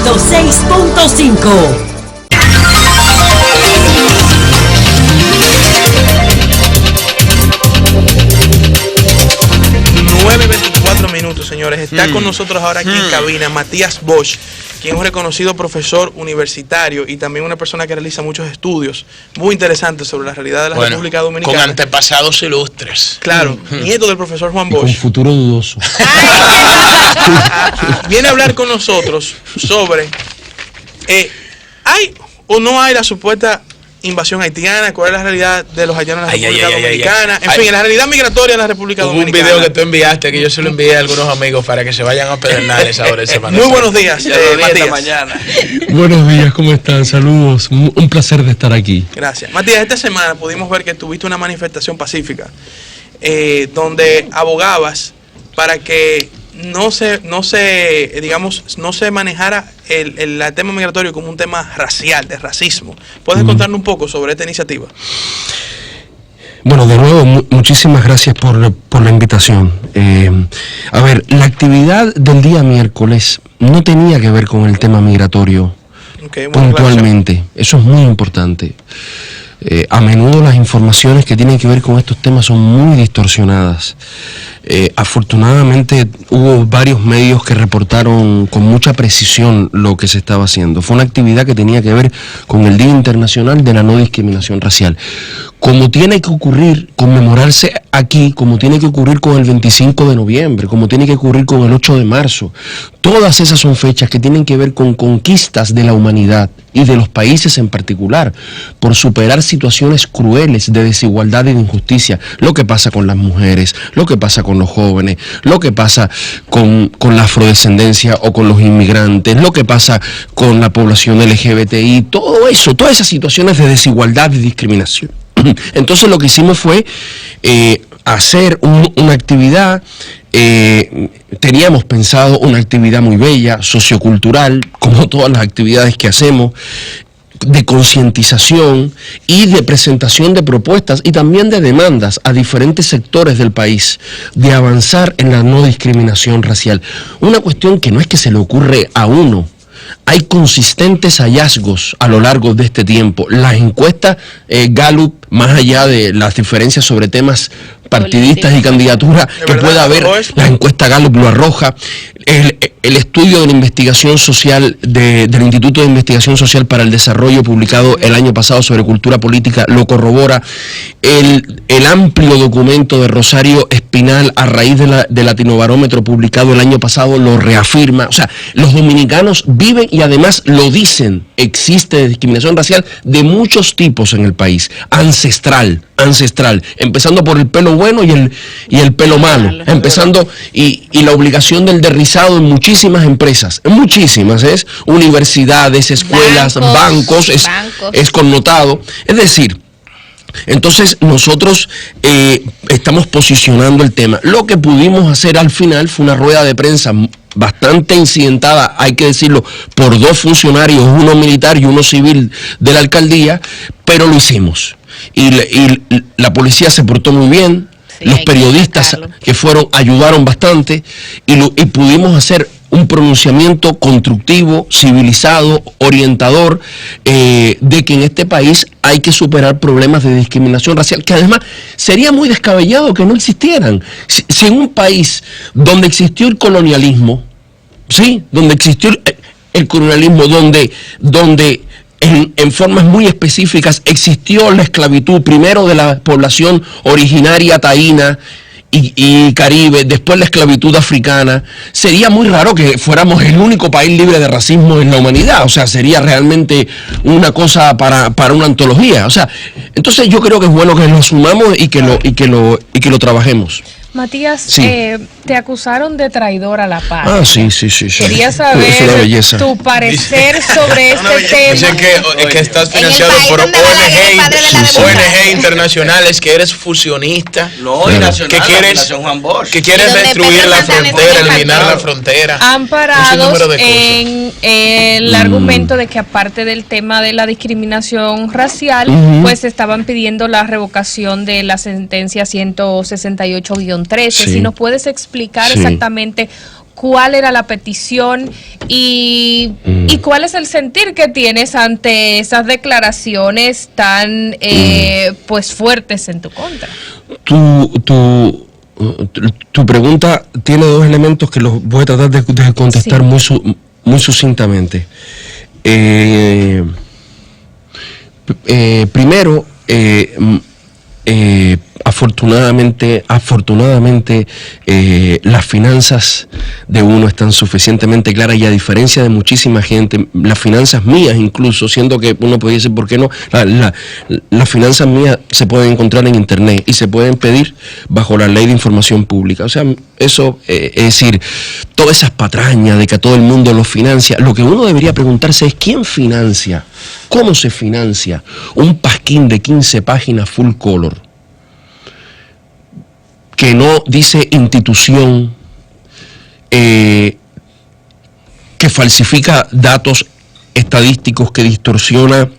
106.5. 9:24, señores. Está con nosotros ahora aquí en cabina Matías Bosch, quien es un reconocido profesor universitario y también una persona que realiza muchos estudios muy interesantes sobre la realidad de la República Dominicana. Con antepasados ilustres. Claro, nieto del profesor Juan Bosch. Con futuro dudoso. Viene a hablar con nosotros sobre ¿hay o no hay la supuesta invasión haitiana? ¿Cuál es la realidad de los haitianos en la República Dominicana? En fin, la realidad migratoria en la República Dominicana. Un video que tú enviaste, que yo se lo envié a algunos amigos para que se vayan a Pedernales ahora esa semana. Muy buenos días, Matías. Mañana. Buenos días, ¿cómo están? Saludos, un placer de estar aquí. Gracias. Matías, esta semana pudimos ver que tuviste una manifestación pacífica donde abogabas para que no se manejara el tema migratorio como un tema racial, de racismo. ¿Puedes contarnos un poco sobre esta iniciativa? Bueno, de nuevo, muchísimas gracias por la invitación. A ver, la actividad del día miércoles no tenía que ver con el tema migratorio, puntualmente. Eso es muy importante. A menudo las informaciones que tienen que ver con estos temas son muy distorsionadas. Afortunadamente hubo varios medios que reportaron con mucha precisión lo que se estaba haciendo. Fue una actividad que tenía que ver con el Día Internacional de la No Discriminación Racial. Como tiene que ocurrir, conmemorarse aquí, como tiene que ocurrir con el 25 de noviembre, como tiene que ocurrir con el 8 de marzo. Todas esas son fechas que tienen que ver con conquistas de la humanidad y de los países en particular, por superar situaciones crueles de desigualdad y de injusticia. Lo que pasa con las mujeres, lo que pasa con los jóvenes, lo que pasa con la afrodescendencia o con los inmigrantes, lo que pasa con la población LGBTI, todo eso, todas esas situaciones de desigualdad y discriminación. Entonces lo que hicimos fue hacer una actividad, teníamos pensado una actividad muy bella, sociocultural, como todas las actividades que hacemos, de concientización y de presentación de propuestas y también de demandas a diferentes sectores del país, de avanzar en la no discriminación racial. Una cuestión que no es que se le ocurre a uno. Hay consistentes hallazgos a lo largo de este tiempo. Las encuestas Gallup, más allá de las diferencias sobre temas partidistas y candidaturas que pueda haber, la encuesta Gallup lo arroja. El estudio de la investigación social del Instituto de Investigación Social para el Desarrollo publicado el año pasado sobre cultura política lo corrobora. El amplio documento de Rosario Espinal a raíz de Latinobarómetro publicado el año pasado lo reafirma. O sea, los dominicanos viven y además lo dicen. Existe discriminación racial de muchos tipos en el país. Ancestral, empezando por el pelo bueno y el pelo malo, empezando y la obligación del derrizado en muchísimas empresas, es universidades, escuelas, bancos, es connotado, es decir, entonces nosotros estamos posicionando el tema. Lo que pudimos hacer al final fue una rueda de prensa bastante incidentada, hay que decirlo, por dos funcionarios, uno militar y uno civil de la alcaldía, pero lo hicimos. Y la policía se portó muy bien, sí, los periodistas que fueron ayudaron bastante y pudimos hacer un pronunciamiento constructivo, civilizado, orientador, de que en este país hay que superar problemas de discriminación racial, que además sería muy descabellado que no existieran. Si en un país donde existió el colonialismo, ¿sí? Donde existió el colonialismo, donde en formas muy específicas existió la esclavitud, primero de la población originaria taína y caribe, después la esclavitud africana, sería muy raro que fuéramos el único país libre de racismo en la humanidad. O sea, sería realmente una cosa para una antología. O sea, entonces yo creo que es bueno que lo asumamos y que lo trabajemos. Matías, sí. Te acusaron de traidor a la paz. Ah, sí. Quería saber tu parecer sobre este tema. Dicen que estás financiado por ONG internacionales, que eres fusionista, que quieres destruir la frontera, eliminar la frontera. Amparados en el argumento de que aparte del tema de la discriminación racial, pues estaban pidiendo la revocación de la sentencia 168-13. Sí. Si nos puedes explicar exactamente cuál era la petición y cuál es el sentir que tienes ante esas declaraciones tan pues fuertes en tu contra. Tu pregunta tiene dos elementos que los voy a tratar de contestar muy sucintamente. Primero, afortunadamente las finanzas de uno están suficientemente claras, y a diferencia de muchísima gente, las finanzas mías incluso, siendo que uno puede decir, ¿por qué no? Las finanzas mías se pueden encontrar en internet y se pueden pedir bajo la ley de información pública. O sea, eso es decir, todas esas patrañas de que a todo el mundo lo financia, lo que uno debería preguntarse es ¿quién financia? ¿Cómo se financia un pasquín de 15 páginas full color que no dice institución, que falsifica datos estadísticos, que distorsiona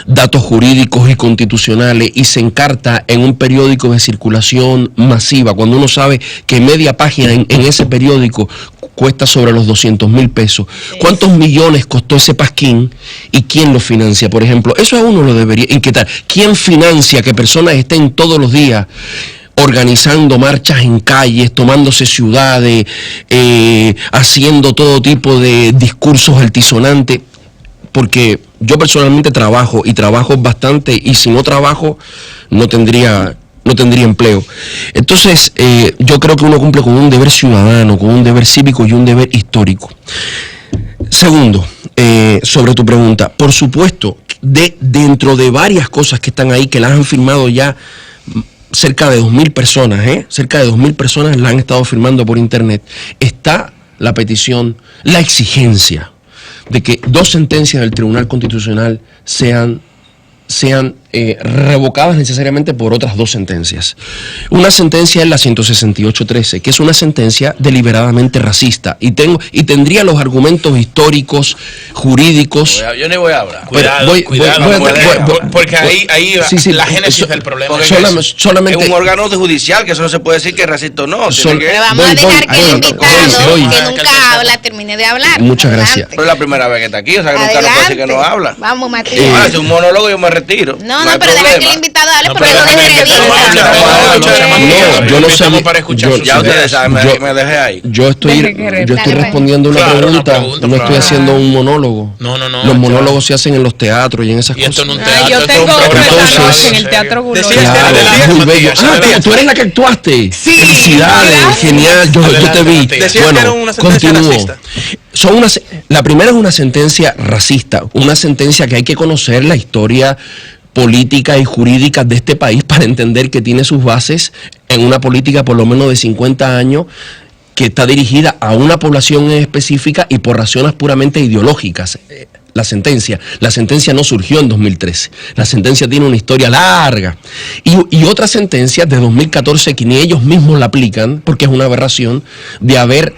datos jurídicos y constitucionales y se encarta en un periódico de circulación masiva, cuando uno sabe que media página en ese periódico cuesta sobre los 200,000 pesos? ¿Cuántos millones costó ese pasquín y quién lo financia, por ejemplo? Eso a uno lo debería inquietar. ¿Quién financia que personas estén todos los días organizando marchas en calles, tomándose ciudades, haciendo todo tipo de discursos altisonantes? Porque yo personalmente trabajo bastante, y si no trabajo no tendría empleo. Entonces yo creo que uno cumple con un deber ciudadano, con un deber cívico y un deber histórico. Segundo, sobre tu pregunta, por supuesto, dentro de varias cosas que están ahí, que las han firmado ya cerca de 2,000 personas, cerca de 2,000 personas la han estado firmando por internet, está la petición, la exigencia de que 2 sentencias del Tribunal Constitucional sean revocadas necesariamente por otras 2 sentencias. Una sentencia es la 168-13, que es una sentencia deliberadamente racista, y tendría los argumentos históricos, jurídicos. Yo no voy a hablar. Cuidado, porque ahí sí, la génesis del problema. Solamente es un órgano judicial, que eso no se puede decir que es racista o no. Pero vamos a dejar que el invitado, que nunca habla, termine de hablar. Muchas gracias. Pero es la primera vez que está aquí, o sea que nunca nos puede decir que no habla. Vamos, Matías. Si un monólogo yo me retiro. No, pero deja que el invitado hable, porque no yo no sé para escuchar. Ya ustedes saben, me dejé ahí. Yo estoy respondiendo una pregunta, no estoy haciendo un monólogo. No. Los monólogos se hacen en los teatros y en esas cosas. Esto no es un teatro. Yo tengo Entonces, en el Teatro Guloy. Muy bello. Tú eres la que actuaste. Sí. Felicidades, genial. Yo te vi. Bueno, continúo. La primera es una sentencia racista, una sentencia que hay que conocer la historia política y jurídica de este país para entender que tiene sus bases en una política por lo menos de 50 años que está dirigida a una población específica y por razones puramente ideológicas. La sentencia no surgió en 2013, la sentencia tiene una historia larga, y otra sentencia de 2014 que ni ellos mismos la aplican, porque es una aberración de haber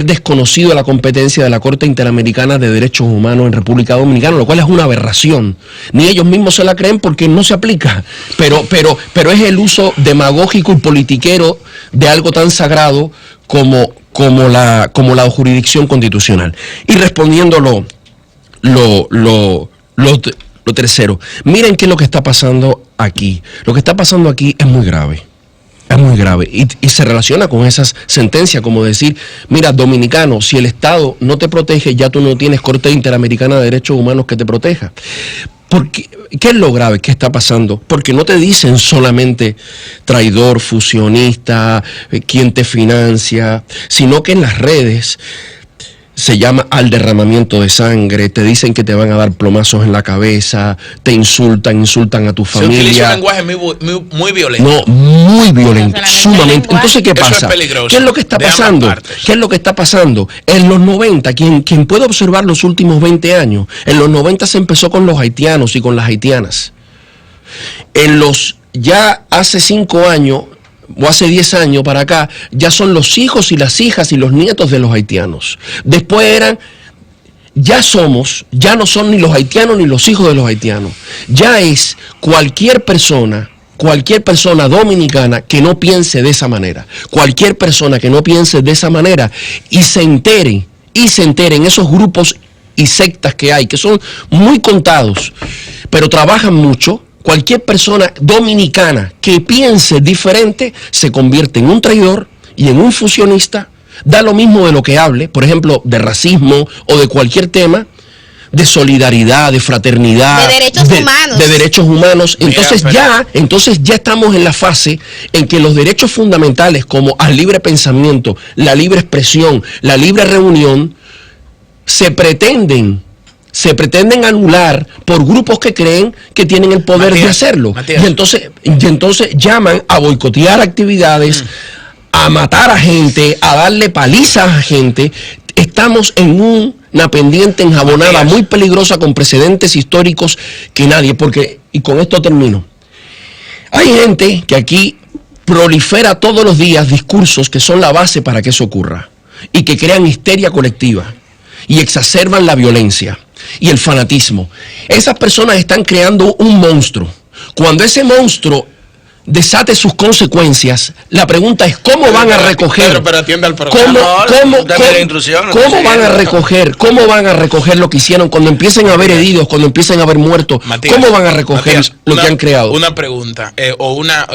desconocido la competencia de la Corte Interamericana de Derechos Humanos en República Dominicana, lo cual es una aberración. Ni ellos mismos se la creen porque no se aplica, pero es el uso demagógico y politiquero de algo tan sagrado como la jurisdicción constitucional. Y respondiendo lo tercero, miren qué es lo que está pasando aquí. Lo que está pasando aquí es muy grave. Es muy grave y se relaciona con esas sentencias, como decir, mira, dominicano, si el Estado no te protege, ya tú no tienes Corte Interamericana de Derechos Humanos que te proteja. Porque, ¿qué es lo grave que está pasando? Porque no te dicen solamente traidor, fusionista, quién te financia, sino que en las redes se llama al derramamiento de sangre, te dicen que te van a dar plomazos en la cabeza, te insultan a tu familia. Se utiliza un lenguaje muy violento. No, muy violento, sumamente. Entonces, ¿qué pasa? Eso es peligroso. ¿Qué es lo que está pasando? ¿Qué es lo que está pasando? En los 90, quien puede observar los últimos 20 años, en los 90 se empezó con los haitianos y con las haitianas. Ya hace 5 años, o hace 10 años para acá, ya son los hijos y las hijas y los nietos de los haitianos. Después ya no son ni los haitianos ni los hijos de los haitianos. Ya es cualquier persona cualquier persona dominicana que no piense de esa manera, cualquier persona que no piense de esa manera y se entere en esos grupos y sectas que hay, que son muy contados, pero trabajan mucho. Cualquier persona dominicana que piense diferente se convierte en un traidor y en un fusionista. Da lo mismo de lo que hable, por ejemplo, de racismo o de cualquier tema, de solidaridad, de fraternidad, de derechos humanos. De derechos humanos. Entonces ya estamos en la fase en que los derechos fundamentales como el libre pensamiento, la libre expresión, la libre reunión, se pretenden anular por grupos que creen que tienen el poder de hacerlo. Y entonces llaman a boicotear actividades, a matar a gente, a darle palizas a gente. Estamos en una pendiente enjabonada muy peligrosa con precedentes históricos que nadie, y con esto termino. Hay gente que aquí prolifera todos los días discursos que son la base para que eso ocurra y que crean histeria colectiva y exacerban la violencia y el fanatismo. Esas personas están creando un monstruo. Cuando ese monstruo desate sus consecuencias, la pregunta es ¿cómo van a recoger? Pero atienda al programa. ¿Cómo van a recoger lo que hicieron cuando empiecen a haber heridos, cuando empiecen a haber muertos? Matías, ¿Cómo van a recoger lo que han creado? Una pregunta,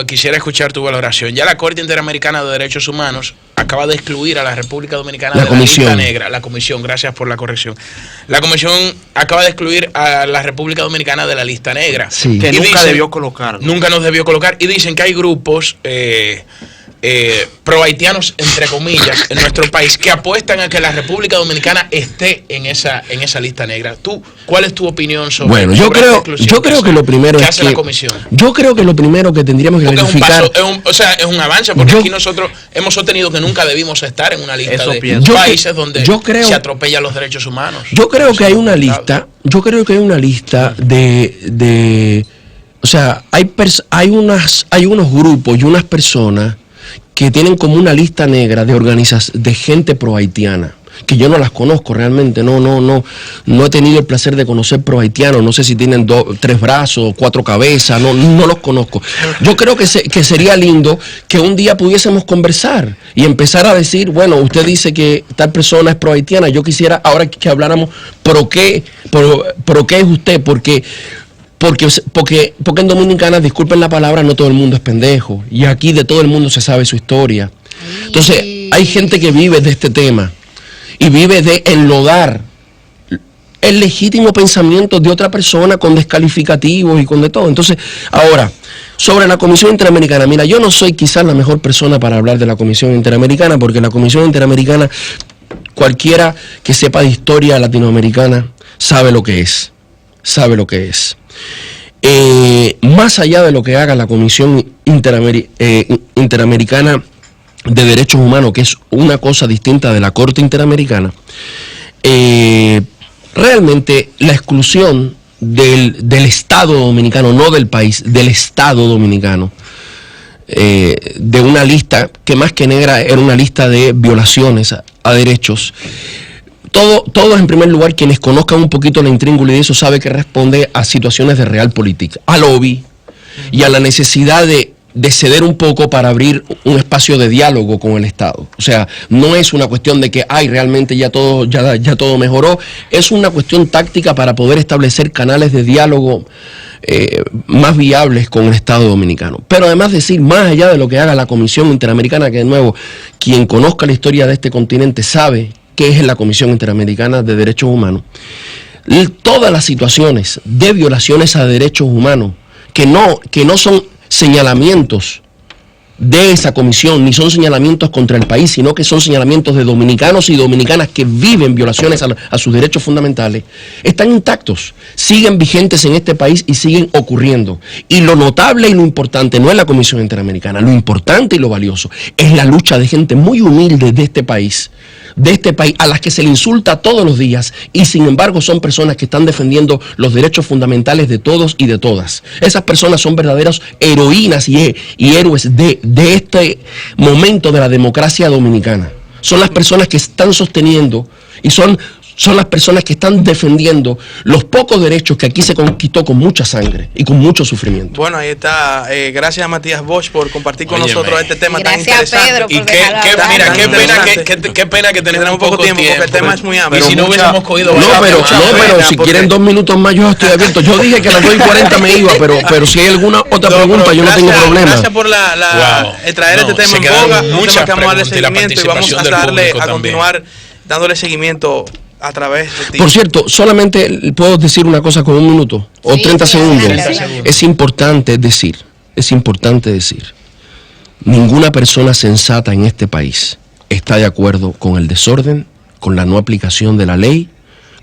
quisiera escuchar tu valoración. Ya la Corte Interamericana de Derechos Humanos acaba de excluir a la República Dominicana de la lista negra. La comisión, gracias por la corrección. La comisión acaba de excluir a la República Dominicana de la lista negra. Sí. Que nunca debió colocar. Nunca nos debió colocar. Y dicen que hay grupos pro haitianos, entre comillas, en nuestro país, que apuestan a que la República Dominicana esté en esa lista negra. ¿Cuál es tu opinión sobre? Bueno, yo creo que lo primero es hace la comisión. Yo creo que lo primero que tendríamos que verificar es un avance, porque aquí nosotros hemos sostenido que nunca debimos estar en una lista de países donde se atropellan los derechos humanos. Yo creo que hay una lista. Yo creo que hay una lista de o sea, hay unos grupos y unas personas que tienen como una lista negra de gente pro-haitiana, que yo no las conozco realmente, no he tenido el placer de conocer pro-haitianos, no sé si tienen 3 brazos, 4 cabezas, no los conozco. Yo creo que sería lindo que un día pudiésemos conversar y empezar a decir, bueno, usted dice que tal persona es pro-haitiana, yo quisiera ahora que habláramos pro qué es usted, porque en Dominicana, disculpen la palabra, no todo el mundo es pendejo. Y aquí de todo el mundo se sabe su historia. Entonces, hay gente que vive de este tema y vive de enlodar el legítimo pensamiento de otra persona con descalificativos y con de todo. Entonces, ahora, sobre la Comisión Interamericana, mira, yo no soy quizás la mejor persona para hablar de la Comisión Interamericana, porque la Comisión Interamericana, cualquiera que sepa de historia latinoamericana, sabe lo que es. Más allá de lo que haga la Comisión Interamericana de Derechos Humanos, que es una cosa distinta de la Corte Interamericana, realmente la exclusión del Estado dominicano, no del país, del Estado dominicano, de una lista que más que negra era una lista de violaciones a derechos. Todos, en primer lugar, quienes conozcan un poquito la intríngulis de eso, sabe que responde a situaciones de realpolitik, a lobby y a la necesidad de ceder un poco para abrir un espacio de diálogo con el Estado. O sea, no es una cuestión de que realmente ya todo mejoró, es una cuestión táctica para poder establecer canales de diálogo más viables con el Estado dominicano. Pero además decir, más allá de lo que haga la Comisión Interamericana, que de nuevo, quien conozca la historia de este continente sabe que es la Comisión Interamericana de Derechos Humanos, todas las situaciones de violaciones a derechos humanos que no son señalamientos de esa comisión, ni son señalamientos contra el país, sino que son señalamientos de dominicanos y dominicanas que viven violaciones a sus derechos fundamentales, están intactos, siguen vigentes en este país y siguen ocurriendo. Y lo notable y lo importante no es la Comisión Interamericana, lo importante y lo valioso es la lucha de gente muy humilde de este país, a las que se le insulta todos los días y sin embargo son personas que están defendiendo los derechos fundamentales de todos y de todas. Esas personas son verdaderas heroínas y héroes de este momento de la democracia dominicana. Son las personas que están sosteniendo y son son las personas que están defendiendo los pocos derechos que aquí se conquistó con mucha sangre y con mucho sufrimiento. Bueno, ahí está. Gracias a Matías Bosch por compartir con nosotros este tema tan Gracias interesante. a Pedro Y por dejarlo hablar. mira, qué pena que tenemos poco tiempo porque el tema es muy amplio. Y si no hubiésemos cogido... No, pero si quieren 2 minutos más, yo estoy abierto. Yo dije que a las 2:40 me iba, pero si hay alguna otra pregunta, yo no tengo problema. Gracias por traer este tema en boga. Un tema que vamos a darle seguimiento y vamos a continuar dándole seguimiento a través de ti. Por cierto, solamente puedo decir una cosa con 1 minuto o Sí, 30 segundos. adelante. Es importante decir, ninguna persona sensata en este país está de acuerdo con el desorden, con la no aplicación de la ley,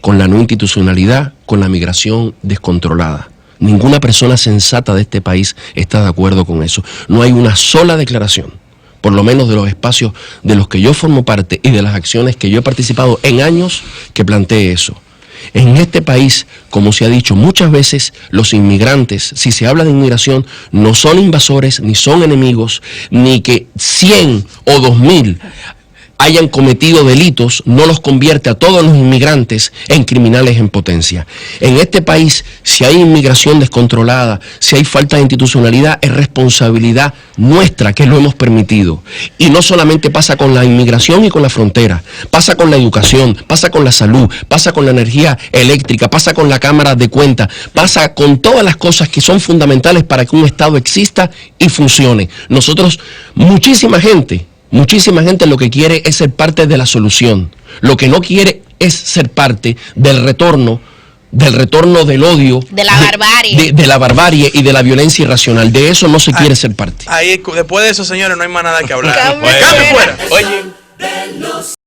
con la no institucionalidad, con la migración descontrolada. Ninguna persona sensata de este país está de acuerdo con eso. No hay una sola declaración, por lo menos de los espacios de los que yo formo parte y de las acciones que yo he participado en años, que plantee eso. En este país, como se ha dicho muchas veces, los inmigrantes, si se habla de inmigración, no son invasores, ni son enemigos, ni que 100 o 2000 hayan cometido delitos, no los convierte a todos los inmigrantes en criminales en potencia. En este país, si hay inmigración descontrolada, si hay falta de institucionalidad, es responsabilidad nuestra que lo hemos permitido. Y no solamente pasa con la inmigración y con la frontera, pasa con la educación, pasa con la salud, pasa con la energía eléctrica, pasa con la Cámara de Cuentas, pasa con todas las cosas que son fundamentales para que un Estado exista y funcione. Nosotros, muchísima gente lo que quiere es ser parte de la solución. Lo que no quiere es ser parte del retorno del odio, De la barbarie. de la barbarie y de la violencia irracional. De eso no se quiere ser parte. Ahí, después de eso, señores, no hay más nada que hablar. Cambio Cambio fuera. fuera. Oye.